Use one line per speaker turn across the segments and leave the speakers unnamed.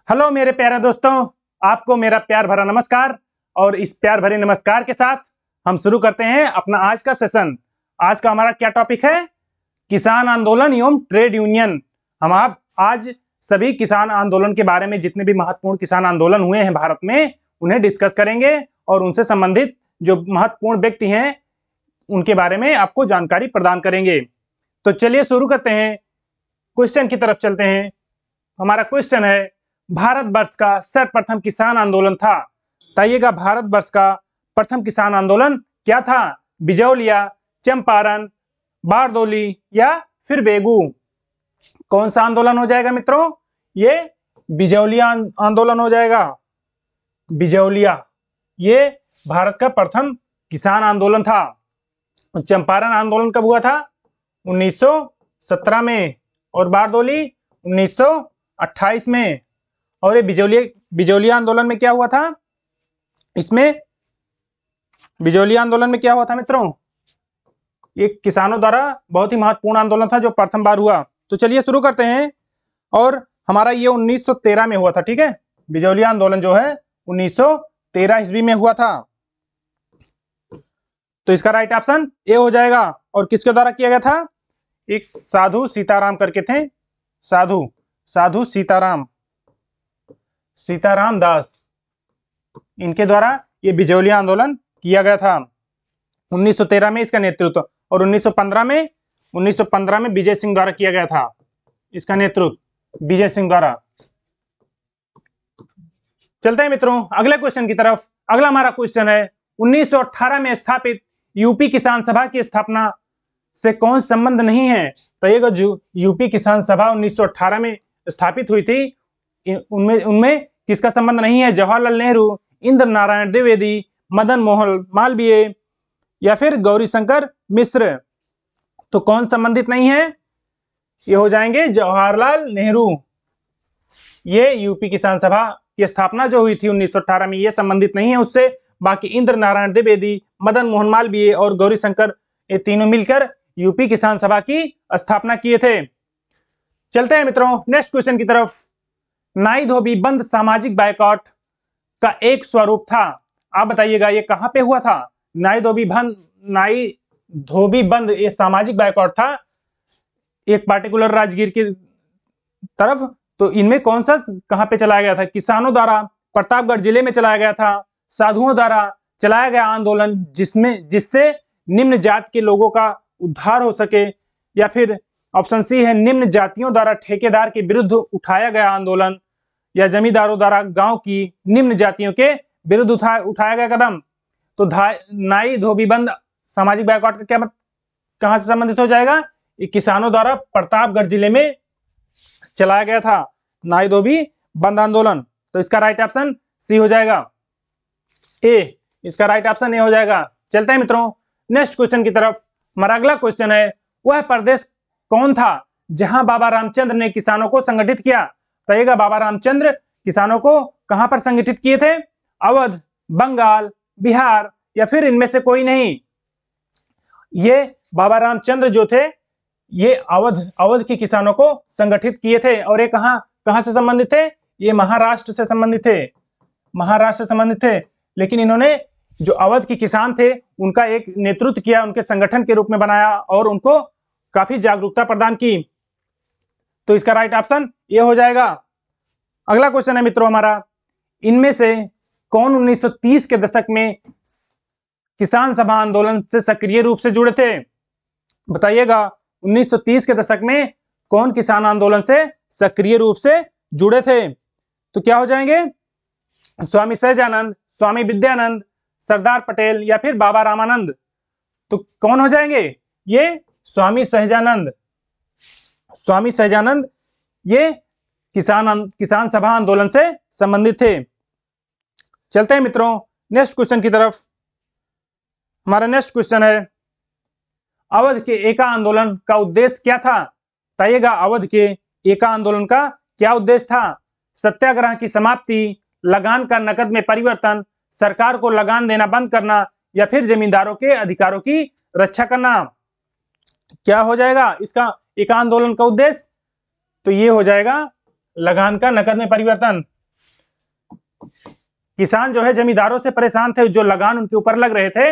Hello मेरे प्यारे दोस्तों, आपको मेरा प्यार भरा नमस्कार। और इस प्यार भरे नमस्कार के साथ हम शुरू करते हैं अपना आज का सेशन। आज का हमारा क्या टॉपिक है? किसान आंदोलन एवं ट्रेड यूनियन। हम आप आज सभी किसान आंदोलन के बारे में, जितने भी महत्वपूर्ण किसान आंदोलन हुए हैं भारत में, उन्हें डिस्कस करेंगे और उनसे संबंधित जो महत्वपूर्ण व्यक्ति हैं उनके बारे में आपको जानकारी प्रदान करेंगे। तो चलिए शुरू करते हैं, क्वेश्चन की तरफ चलते हैं। हमारा क्वेश्चन है, भारतवर्ष का सर्वप्रथम किसान आंदोलन था। बताइएगा, भारतवर्ष का प्रथम किसान आंदोलन क्या था? बिजौलिया, चंपारण, बारदोली या फिर बेगू? कौन सा आंदोलन हो जाएगा मित्रों? ये बिजौलिया आंदोलन हो जाएगा। बिजौलिया ये भारत का प्रथम किसान आंदोलन था। चंपारण आंदोलन कब हुआ था? 1917 में। और बारदोली 1928 में। और ये बिजौलिया आंदोलन में क्या हुआ था? इसमें बिजौलिया आंदोलन में क्या हुआ था मित्रों? ये किसानों द्वारा बहुत ही महत्वपूर्ण आंदोलन था जो प्रथम बार हुआ। तो चलिए शुरू करते हैं। और हमारा ये 1913 में हुआ था, ठीक है। बिजौलिया आंदोलन जो है 1913 ईस्वी में हुआ था। तो इसका राइट ऑप्शन ए हो जाएगा। और किसके द्वारा किया गया था? एक साधु सीताराम करके थे, साधु सीताराम दास, इनके द्वारा ये बिजौलिया आंदोलन किया गया था। 1913 में इसका नेतृत्व, और 1915 में विजय सिंह द्वारा किया गया था। इसका नेतृत्व विजय सिंह द्वारा। चलते हैं मित्रों अगले क्वेश्चन की तरफ। अगला हमारा क्वेश्चन है, 1918 में स्थापित यूपी किसान सभा की स्थापना से कौन संबंध नहीं है? तो ये जो यूपी किसान सभा 1918 में स्थापित हुई थी, उनमें किसका संबंध नहीं है? जवाहरलाल नेहरू, इंद्र नारायण द्विवेदी, मदन मोहन मालवीय या फिर गौरीशंकर मिश्र? तो कौन संबंधित नहीं है? ये हो जाएंगे जवाहरलाल नेहरू। ये यूपी किसान सभा की स्थापना जो हुई थी 1918 में, ये संबंधित नहीं है उससे। बाकी इंद्र नारायण द्विवेदी, मदन मोहन मालवीय और गौरीशंकर, ये तीनों मिलकर यूपी किसान सभा की स्थापना किए थे। चलते हैं मित्रों नेक्स्ट क्वेश्चन की तरफ। नाई धोबी बंद सामाजिक बायकॉट का एक स्वरूप था। आप बताइएगा ये कहां पे हुआ था? नाई धोबी बंद ये सामाजिक बायकॉट था एक पार्टिकुलर राजगीर की तरफ। तो इनमें कौन सा कहां पे चलाया गया था? किसानों द्वारा प्रतापगढ़ जिले में चलाया गया था। साधुओं द्वारा चलाया गया आंदोलन जिससे निम्न जात के लोगों का उद्धार हो सके। या फिर ऑप्शन सी है, निम्न जातियों द्वारा ठेकेदार के विरुद्ध उठाया गया आंदोलन, या जमींदारों द्वारा गांव की निम्न जातियों के विरुद्ध उठाया गया कदम। तो नाई धोबी बंद सामाजिक बायकॉट का क्या कहां से संबंधित हो जाएगा? ये किसानों द्वारा प्रतापगढ़ जिले में चलाया गया था नाई धोबी बंद आंदोलन। तो इसका राइट ऑप्शन सी हो जाएगा, ए। इसका राइट ऑप्शन ए हो जाएगा। चलते हैं मित्रों नेक्स्ट क्वेश्चन की तरफ। हमारा अगला क्वेश्चन है, वह प्रदेश कौन था जहां बाबा रामचंद्र ने किसानों को संगठित किया? बताइएगा, बाबा रामचंद्र किसानों को कहां पर संगठित किए थे? अवध, बंगाल, बिहार या फिर इनमें से कोई नहीं? ये बाबा रामचंद्र जो थे ये अवध के किसानों को संगठित किए थे। और ये कहां से संबंधित थे? ये महाराष्ट्र से संबंधित थे। लेकिन इन्होंने जो अवध के किसान थे उनका एक नेतृत्व किया, उनके संगठन के रूप में बनाया और उनको काफी जागरूकता प्रदान की। तो इसका राइट ऑप्शन ये हो जाएगा। अगला क्वेश्चन है मित्रों हमारा, इनमें से कौन 1930 के दशक में किसान सभा आंदोलन से सक्रिय रूप से जुड़े थे? बताइएगा 1930 के दशक में कौन किसान आंदोलन से सक्रिय रूप से जुड़े थे? तो क्या हो जाएंगे? स्वामी सहजानंद, स्वामी विद्यानंद, सरदार पटेल या फिर बाबा रामानंद? तो कौन हो जाएंगे? ये स्वामी सहजानंद ये किसान सभा आंदोलन से संबंधित थे। चलते हैं मित्रों नेक्स्ट क्वेश्चन की तरफ। हमारा नेक्स्ट क्वेश्चन है, अवध के एका आंदोलन का उद्देश्य क्या था? बताइएगा, अवध के एका आंदोलन का क्या उद्देश्य था? सत्याग्रह की समाप्ति, लगान का नकद में परिवर्तन, सरकार को लगान देना बंद करना या फिर जमींदारों के अधिकारों की रक्षा करना? क्या हो जाएगा इसका एका आंदोलन का उद्देश्य? तो ये हो जाएगा लगान का नकद में परिवर्तन। किसान जो है जमींदारों से परेशान थे, जो लगान उनके ऊपर लग रहे थे,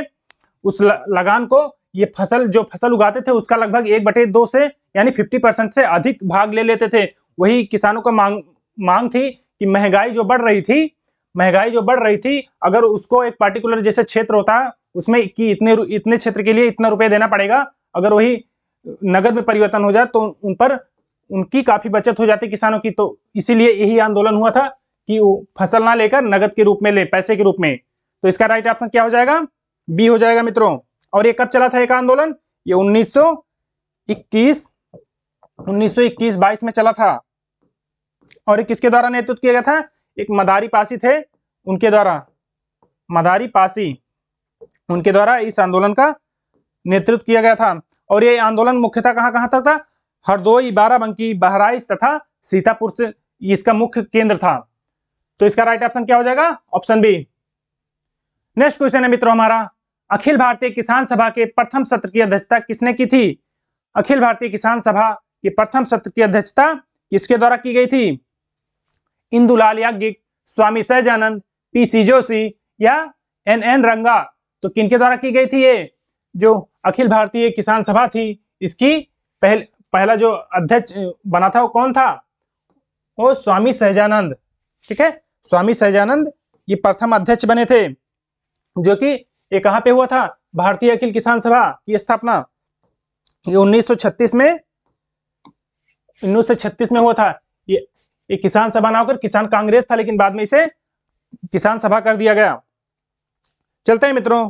उस लगान को ये जो फसल उगाते थे उसका लगभग 1/2 से यानी 50% से अधिक भाग ले लेते थे। वही किसानों का मांग थी कि महंगाई जो बढ़ रही थी, अगर उसको एक पार्टिकुलर जैसे क्षेत्र होता है उसमें कि इतने क्षेत्र के लिए इतना रुपए देना पड़ेगा, अगर वही नगद में परिवर्तन हो जाए तो उन पर उनकी काफी बचत हो जाती किसानों की। तो इसीलिए यही आंदोलन हुआ था कि वो फसल ना लेकर नगद के रूप में ले, पैसे के रूप में। तो इसका राइट ऑप्शन क्या हो जाएगा? बी हो जाएगा मित्रों। और ये कब चला था एक आंदोलन? ये 1921-22 में चला था। और किसके द्वारा नेतृत्व किया गया था? एक मदारी पासी थे, उनके द्वारा इस आंदोलन का नेतृत्व किया गया था। और ये आंदोलन मुख्यतः कहां तक था? हरदोई, बाराबंकी, बहराइच तथा सीतापुर से इसका मुख्य केंद्र था। तो इसका राइट ऑप्शन क्या हो जाएगा? Option B. नेक्स्ट क्वेश्चन है मित्रों हमारा, अखिल भारतीय किसान सभा के प्रथम सत्र की अध्यक्षता किसने की थी? अखिल भारतीय किसान सभा के प्रथम सत्र की अध्यक्षता किसके द्वारा की गई थी? इंदुलाल याज्ञिक, स्वामी सहजानंद, पीसी जोशी या एन रंगा? तो किनके द्वारा की गई थी? ये जो अखिल भारतीय किसान सभा थी इसकी पहला जो अध्यक्ष बना था वो कौन था? वो स्वामी सहजानंद। ठीक है, स्वामी सहजानंद ये प्रथम अध्यक्ष बने थे, जो कि ये कहां पे हुआ था? भारतीय अखिल किसान सभा की स्थापना ये 1936 में हुआ था। ये किसान सभा ना होकर किसान कांग्रेस था, लेकिन बाद में इसे किसान सभा कर दिया गया। चलते हैं मित्रों,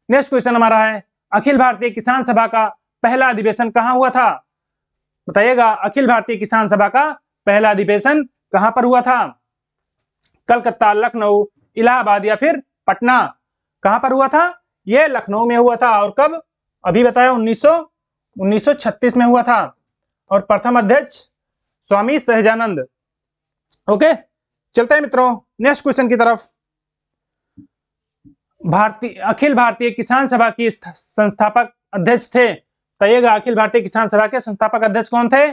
नेक्स्ट क्वेश्चन हमारा है, अखिल भारतीय किसान सभा का पहला अधिवेशन कहां हुआ था? बताइएगा, अखिल भारतीय किसान सभा का पहला अधिवेशन कहां पर हुआ था? कलकत्ता, लखनऊ, इलाहाबाद या फिर पटना? कहां पर हुआ था? ये लखनऊ में हुआ था। और कब? अभी बताया 1936 में हुआ था। और प्रथम अध्यक्ष स्वामी सहजानंद। ओके, चलते हैं मित्रों नेक्स्ट क्वेश्चन की तरफ। अखिल भारतीय किसान सभा की संस्थापक अध्यक्ष थे, बताइएगा अखिल भारतीय किसान सभा के संस्थापक अध्यक्ष कौन थे?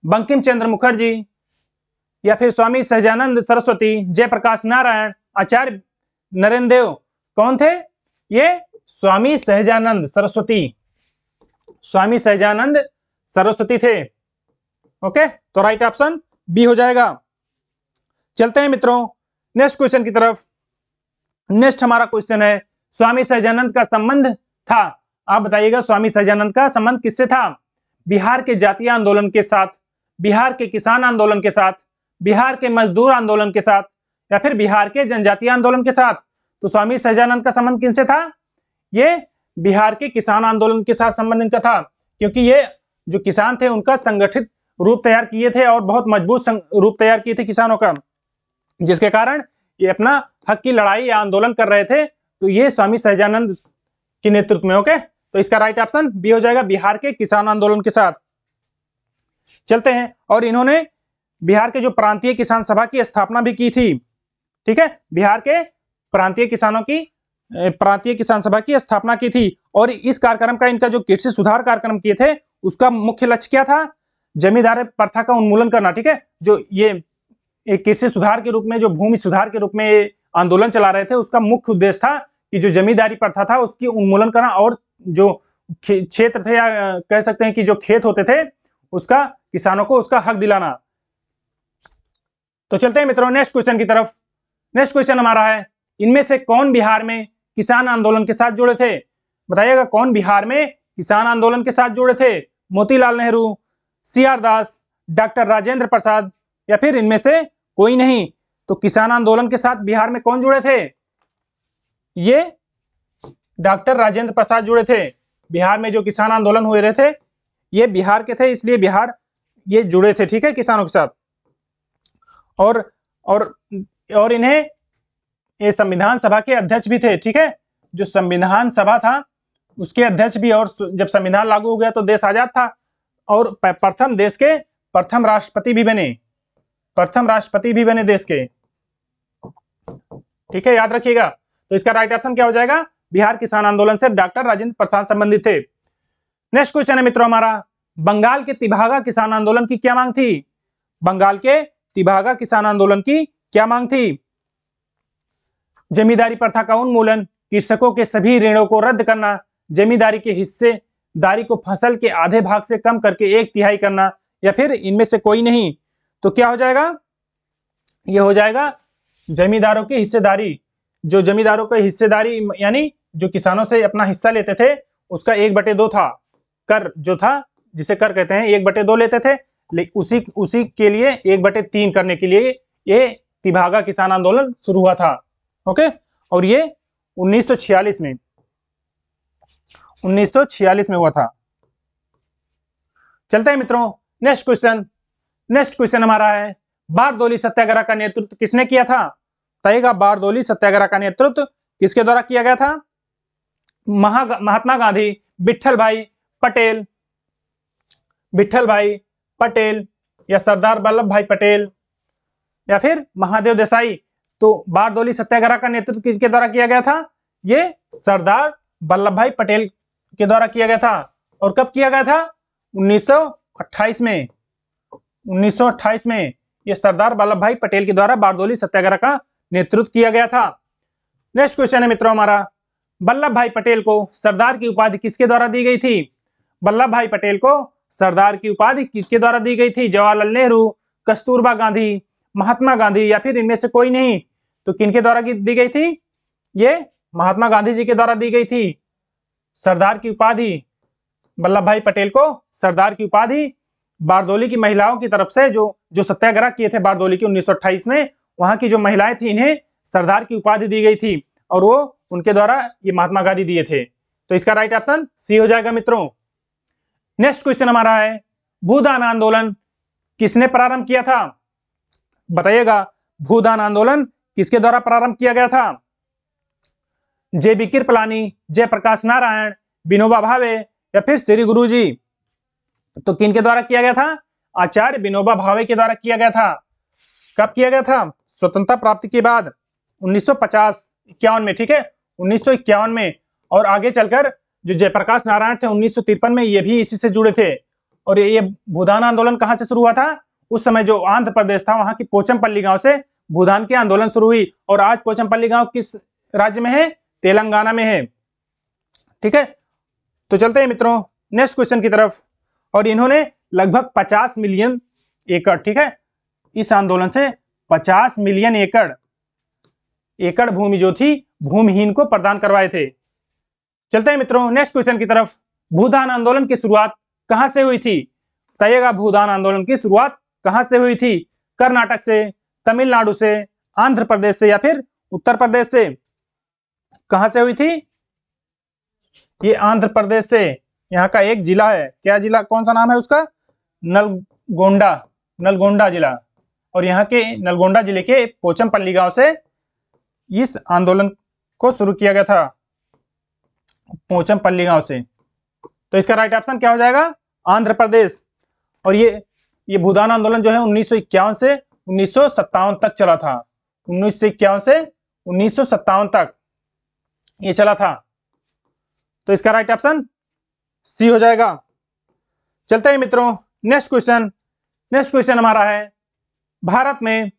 बंकिम चंद्र मुखर्जी या फिर स्वामी सहजानंद सरस्वती, जयप्रकाश नारायण, आचार्य नरेंद्र देव? कौन थे ये? स्वामी सहजानंद सरस्वती थे। ओके, तो राइट ऑप्शन बी हो जाएगा। चलते हैं मित्रों नेक्स्ट क्वेश्चन की तरफ। नेक्स्ट हमारा क्वेश्चन है, स्वामी सहजानंद का संबंध था, आप बताइएगा स्वामी सहजानंद का संबंध किससे था? बिहार के जातीय आंदोलन के साथ, बिहार के किसान आंदोलन के साथ, बिहार के मजदूर आंदोलन के साथ या फिर बिहार के जनजातीय आंदोलन के साथ? तो स्वामी सहजानंद का संबंध किनसे था? ये बिहार के किसान आंदोलन के साथ संबंध इनका था, क्योंकि ये जो किसान थे उनका संगठित रूप तैयार किए थे और बहुत मजबूत रूप तैयार किए थे किसानों का, जिसके कारण ये अपना हक की लड़ाई या आंदोलन कर रहे थे। तो ये स्वामी सहजानंद के नेतृत्व में। ओके, तो इसका राइट ऑप्शन बी हो जाएगा, बिहार के किसान आंदोलन के साथ। चलते हैं, और इन्होंने बिहार के जो प्रांतीय किसान सभा की स्थापना भी की थी। ठीक है, बिहार के प्रांतीय किसान सभा की स्थापना की थी। और इस कार्यक्रम का, इनका जो कृषि सुधार कार्यक्रम किए थे उसका मुख्य लक्ष्य क्या था? जमींदारी प्रथा का उन्मूलन करना। ठीक है, जो ये एक कृषि सुधार के रूप में, जो भूमि सुधार के रूप में आंदोलन चला रहे थे, उसका मुख्य उद्देश्य था कि जो जमींदारी प्रथा था उसकी उन्मूलन करना, और जो क्षेत्र थे या कह सकते हैं कि जो खेत होते थे उसका किसानों को उसका हक दिलाना। तो चलते हैं मित्रों नेक्स्ट क्वेश्चन की तरफ। नेक्स्ट क्वेश्चन हमारा है, इनमें से कौन बिहार में किसान आंदोलन के साथ जुड़े थे? बताइएगा कौन बिहार में किसान आंदोलन के साथ जुड़े थे? मोतीलाल नेहरू, CR दास, डॉक्टर राजेंद्र प्रसाद या फिर इनमें से कोई नहीं? तो किसान आंदोलन के साथ बिहार में कौन जुड़े थे? ये डॉक्टर राजेंद्र प्रसाद जुड़े थे। बिहार में जो किसान आंदोलन हुए रहे थे ये बिहार के थे, इसलिए बिहार ये जुड़े थे। ठीक है, किसानों के साथ। और इन्हें ये संविधान सभा के अध्यक्ष भी थे। ठीक है, जो संविधान सभा था उसके अध्यक्ष भी, और जब संविधान लागू हो गया तो देश आजाद था, और देश के प्रथम राष्ट्रपति भी बने देश के। ठीक है, याद रखिएगा। तो इसका राइट ऑप्शन क्या हो जाएगा? बिहार किसान आंदोलन से डॉक्टर राजेंद्र प्रसाद संबंधित थे। नेक्स्ट क्वेश्चन है मित्रों हमारा, बंगाल के तिभागा किसान आंदोलन की क्या मांग थी? बंगाल के तिभागा किसान आंदोलन की क्या मांग थी? जमींदारी प्रथा का उन्मूलन, कृषकों के सभी ऋणों को रद्द करना, जमींदारी के हिस्सेदारी को फसल के आधे भाग से कम करके 1/3 करना, या फिर इनमें से कोई नहीं। तो क्या हो जाएगा, ये हो जाएगा जमींदारों की हिस्सेदारी। जो जमींदारों की हिस्सेदारी यानी जो किसानों से अपना हिस्सा लेते थे उसका 1/2 था। कर जो था, जिसे कर कहते हैं, 1/2 लेते थे, लेकिन उसी के लिए 1/3 करने के लिए ये तिभागा किसान आंदोलन शुरू हुआ था। ओके, और ये 1946 में हुआ था। चलते हैं मित्रों, नेक्स्ट क्वेश्चन हमारा है, बारदोली सत्याग्रह का नेतृत्व किसने किया था? बताइएगा, बारदोली सत्याग्रह का नेतृत्व किसके द्वारा किया गया था? महात्मा गांधी, विट्ठल भाई पटेल या सरदार वल्लभ भाई पटेल या फिर महादेव देसाई। तो बारदोली सत्याग्रह का नेतृत्व किसके द्वारा किया गया था? ये सरदार वल्लभ भाई पटेल के द्वारा किया गया था। और कब किया गया था? 1928 में। 1928 में ये सरदार वल्लभ भाई पटेल के द्वारा बारदोली सत्याग्रह का नेतृत्व किया गया था। नेक्स्ट क्वेश्चन है मित्रों हमारा, वल्लभ भाई पटेल को सरदार की उपाधि किसके द्वारा दी गई थी? वल्लभ भाई पटेल को सरदार की उपाधि किसके द्वारा दी गई थी? जवाहरलाल नेहरू, कस्तूरबा गांधी, महात्मा गांधी या फिर इनमें से कोई नहीं। तो किनके द्वारा दी गई थी? ये महात्मा गांधी जी के द्वारा दी गई थी सरदार की उपाधि। वल्लभ भाई पटेल को सरदार की उपाधि बारदोली की महिलाओं की तरफ से जो सत्याग्रह किए थे बारदोली की 1928 में, वहां की जो महिलाएं थी इन्हें सरदार की उपाधि दी गई थी और वो उनके द्वारा ये महात्मा गांधी दिए थे। तो इसका राइट ऑप्शन सी हो जाएगा मित्रों। नेक्स्ट क्वेश्चन हमारा है, भूदान आंदोलन किसने प्रारंभ किया था? बताइएगा, भूदान आंदोलन किसके द्वारा प्रारंभ किया गया था? JB कृपलानी, जयप्रकाश नारायण, विनोबा भावे या फिर श्री गुरु जी। तो किनके द्वारा किया गया था? आचार्य विनोबा भावे के द्वारा किया गया था। कब किया गया था? स्वतंत्रता प्राप्ति के बाद 1950-51 में। ठीक है, 1951 में। और आगे चलकर जो जयप्रकाश नारायण थे 1953 में, ये भी इसी से जुड़े थे। और ये भूदान आंदोलन कहाँ से शुरू हुआ था? उस समय जो आंध्र प्रदेश था वहां की पोचमपल्ली गांव से भूदान की आंदोलन शुरू हुई। और आज पोचमपल्ली गांव किस राज्य में है? तेलंगाना में है। ठीक है, तो चलते हैं मित्रों नेक्स्ट क्वेश्चन की तरफ। और इन्होंने लगभग 50 मिलियन एकड़, ठीक है, इस आंदोलन से 50 मिलियन एकड़ भूमि जो थी भूमिहीन को प्रदान करवाए थे। चलते हैं मित्रों नेक्स्ट क्वेश्चन की तरफ। भूदान आंदोलन की शुरुआत कहां से हुई थी? बताइएगा, भूदान आंदोलन की शुरुआत कहां से हुई थी? कर्नाटक से, तमिलनाडु से, आंध्र प्रदेश से या फिर उत्तर प्रदेश से? कहां से हुई थी? ये आंध्र प्रदेश से। यहाँ का एक जिला है, क्या जिला, कौन सा नाम है उसका? नलगोंडा जिला। और यहाँ के नलगोंडा जिले के पोचमपल्ली गांव से इस आंदोलन को शुरू किया गया था, पोचमपल्ली गांव से। तो इसका राइट ऑप्शन क्या हो जाएगा? आंध्र प्रदेश। और ये भूदान आंदोलन जो है 1951 से 1957 तक चला था। 1951 से 1957 तक ये चला था। तो इसका राइट ऑप्शन सी हो जाएगा। चलते हैं मित्रों नेक्स्ट क्वेश्चन हमारा है, भारत में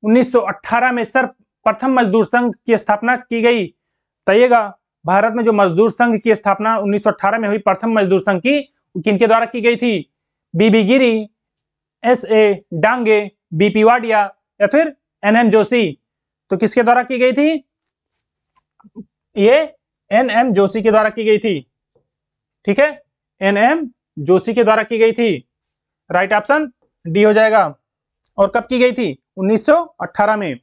1918 में सर्वप्रथम मजदूर संघ की स्थापना की गई। बताइएगा, भारत में जो मजदूर संघ की स्थापना 1918 में हुई, प्रथम मजदूर संघ की, किनके द्वारा की गई थी? बीबी गिरी, SA डांगे, BP वाडिया या फिर NM जोशी। तो किसके द्वारा की गई थी? ये NM जोशी के द्वारा की गई थी। ठीक है, NM जोशी के द्वारा की गई थी। राइट ऑप्शन डी हो जाएगा। और कब की गई थी? 1918 में।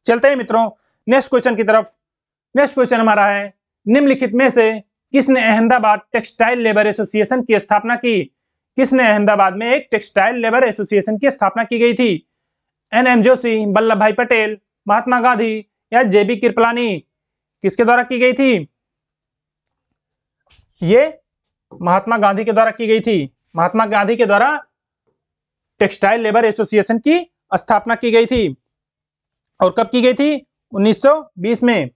चलते हैं मित्रों नेक्स्ट क्वेश्चन की तरफ। नेक्स्ट क्वेश्चन हमारा है, निम्नलिखित में से किसने अहमदाबाद टेक्सटाइल लेबर एसोसिएशन की स्थापना की? किसने अहमदाबाद में एक टेक्सटाइल लेबर एसोसिएशन की स्थापना की गई थी? NM जोशी, वल्लभ भाई पटेल, महात्मा गांधी या JB कृपलानी? किसके द्वारा की गई थी? ये महात्मा गांधी के द्वारा की गई थी। महात्मा गांधी के द्वारा टेक्सटाइल लेबर एसोसिएशन की स्थापना की गई थी। और कब की गई थी? 1920 में।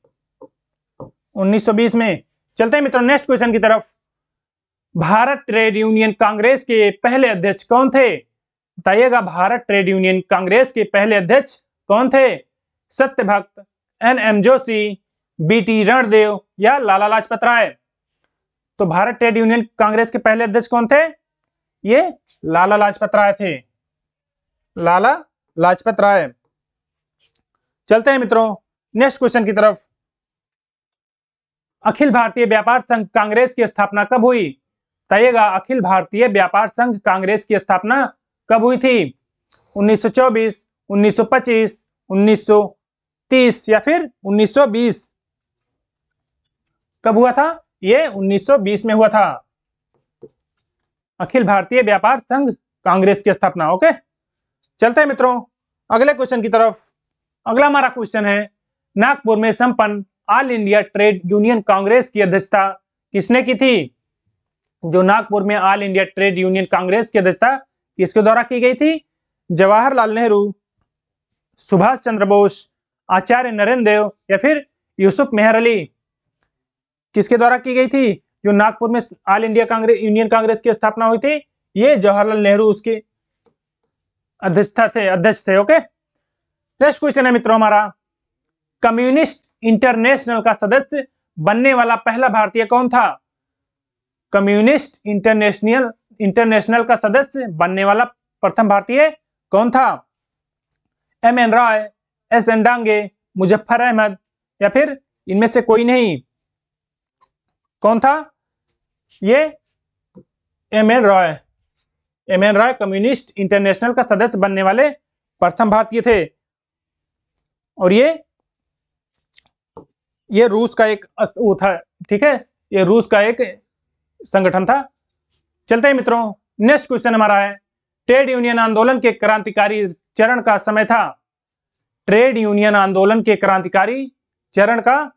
1920 में। चलते हैं मित्रों नेक्स्ट क्वेश्चन की तरफ। भारत ट्रेड यूनियन कांग्रेस के पहले अध्यक्ष कौन थे? बताइएगा, भारत ट्रेड यूनियन कांग्रेस के पहले अध्यक्ष कौन थे? सत्यभक्त, NM जोशी, BT रणदेव या लाला लाजपत राय? तो भारत ट्रेड यूनियन कांग्रेस के पहले अध्यक्ष कौन थे? ये लाला लाजपत राय थे, लाला लाजपत राय। चलते हैं मित्रों नेक्स्ट क्वेश्चन की तरफ। अखिल भारतीय व्यापार संघ कांग्रेस की स्थापना कब हुई? बताइएगा, अखिल भारतीय व्यापार संघ कांग्रेस की स्थापना कब हुई थी? 1924, 1925, 1930 या फिर 1920? कब हुआ था? ये 1920 में हुआ था, अखिल भारतीय व्यापार संघ कांग्रेस की स्थापना। ओके, चलते हैं मित्रों अगले क्वेश्चन की तरफ। अगला हमारा क्वेश्चन है, नागपुर में संपन्न all India trade union Congress की अध्यक्षता किसने की थी? जो नागपुर में all India trade union Congress की अध्यक्षता किसके द्वारा की गई थी? जवाहरलाल नेहरू, सुभाष चंद्र बोस, आचार्य नरेंद्र देव या फिर यूसुफ मेहर अली? किसके द्वारा की गई थी? जो नागपुर में all India Congress union Congress की स्थापना हुई थी, ये जवाहरलाल नेहरू उसके अध्यक्ष थे। ओके, नेक्स्ट क्वेश्चन है मित्रों हमारा, कम्युनिस्ट इंटरनेशनल का सदस्य बनने वाला पहला भारतीय कौन था? कम्युनिस्ट इंटरनेशनल का सदस्य बनने वाला प्रथम भारतीय कौन था? MN रॉय, SN डांगे, मुजफ्फर अहमद या फिर इनमें से कोई नहीं? कौन था? ये MN Roy. MN Roy communist international का सदस्य बनने वाले प्रथम भारतीय थे, और ये रूस का एक वो था, ठीक है, ये रूस का एक संगठन था। चलते हैं मित्रों नेक्स्ट क्वेश्चन हमारा है, ट्रेड यूनियन आंदोलन के क्रांतिकारी चरण का समय था? ट्रेड यूनियन आंदोलन के क्रांतिकारी चरण का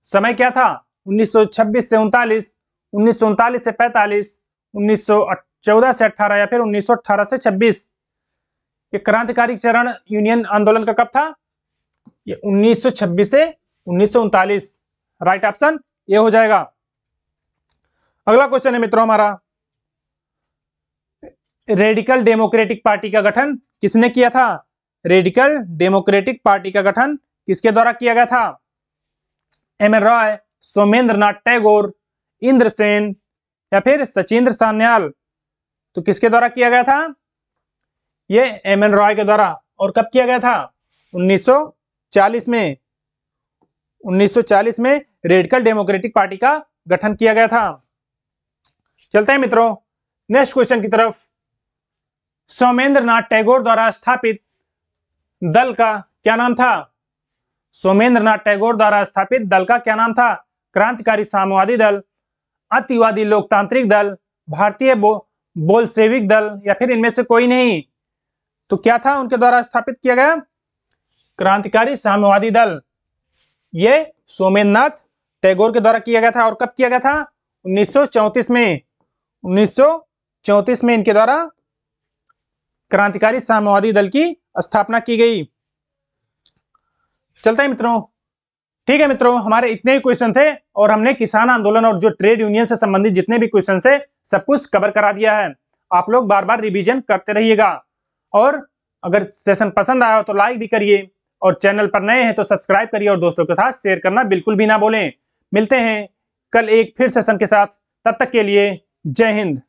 समय क्या था? 1926 से 39, 1939 से 45, 1914 से 18 या फिर 1918 से 26? ये क्रांतिकारी चरण यूनियन आंदोलन का कब था? ये 1926 से 1939। राइट ऑप्शन ये हो जाएगा। अगला क्वेश्चन है मित्रों हमारा, रेडिकल डेमोक्रेटिक पार्टी का गठन किसने किया था? रेडिकल डेमोक्रेटिक पार्टी का गठन किसके द्वारा किया गया था? MN रॉय, सोमेंद्र नाथ टैगोर, इंद्र सेन या फिर सचिंद्र सान्याल? तो किसके द्वारा किया गया था? ये MN रॉय के द्वारा। और कब किया गया था? 1940 में। 1940 में रेडिकल डेमोक्रेटिक पार्टी का गठन किया गया था। चलते हैं मित्रों नेक्स्ट क्वेश्चन की तरफ। सोमेंद्र नाथ टैगोर द्वारा स्थापित दल का क्या नाम था? सोमेंद्र नाथ टैगोर द्वारा स्थापित दल का क्या नाम था? क्रांतिकारी साम्यवादी दल, अतिवादी लोकतांत्रिक दल, भारतीय बोल्शेविक दल या फिर इनमें से कोई नहीं? तो क्या था उनके द्वारा स्थापित किया गया? क्रांतिकारी साम्यवादी दल। ये सोमेंद्र नाथ टैगोर के द्वारा किया गया था। और कब किया गया था? 1934 में। 1934 में इनके द्वारा क्रांतिकारी साम्यवादी दल की स्थापना की गई। चलते हैं मित्रों, ठीक है मित्रों, हमारे इतने ही क्वेश्चन थे और हमने किसान आंदोलन और जो ट्रेड यूनियन से संबंधित जितने भी क्वेश्चन थे सब कुछ कवर करा दिया है। आप लोग बार बार रिवीजन करते रहिएगा, और अगर सेशन पसंद आया हो तो लाइक भी करिए, और चैनल पर नए हैं तो सब्सक्राइब करिए और दोस्तों के साथ शेयर करना बिल्कुल भी ना भूलें। मिलते हैं कल एक फिर सेशन के साथ, तब तक के लिए जय हिंद।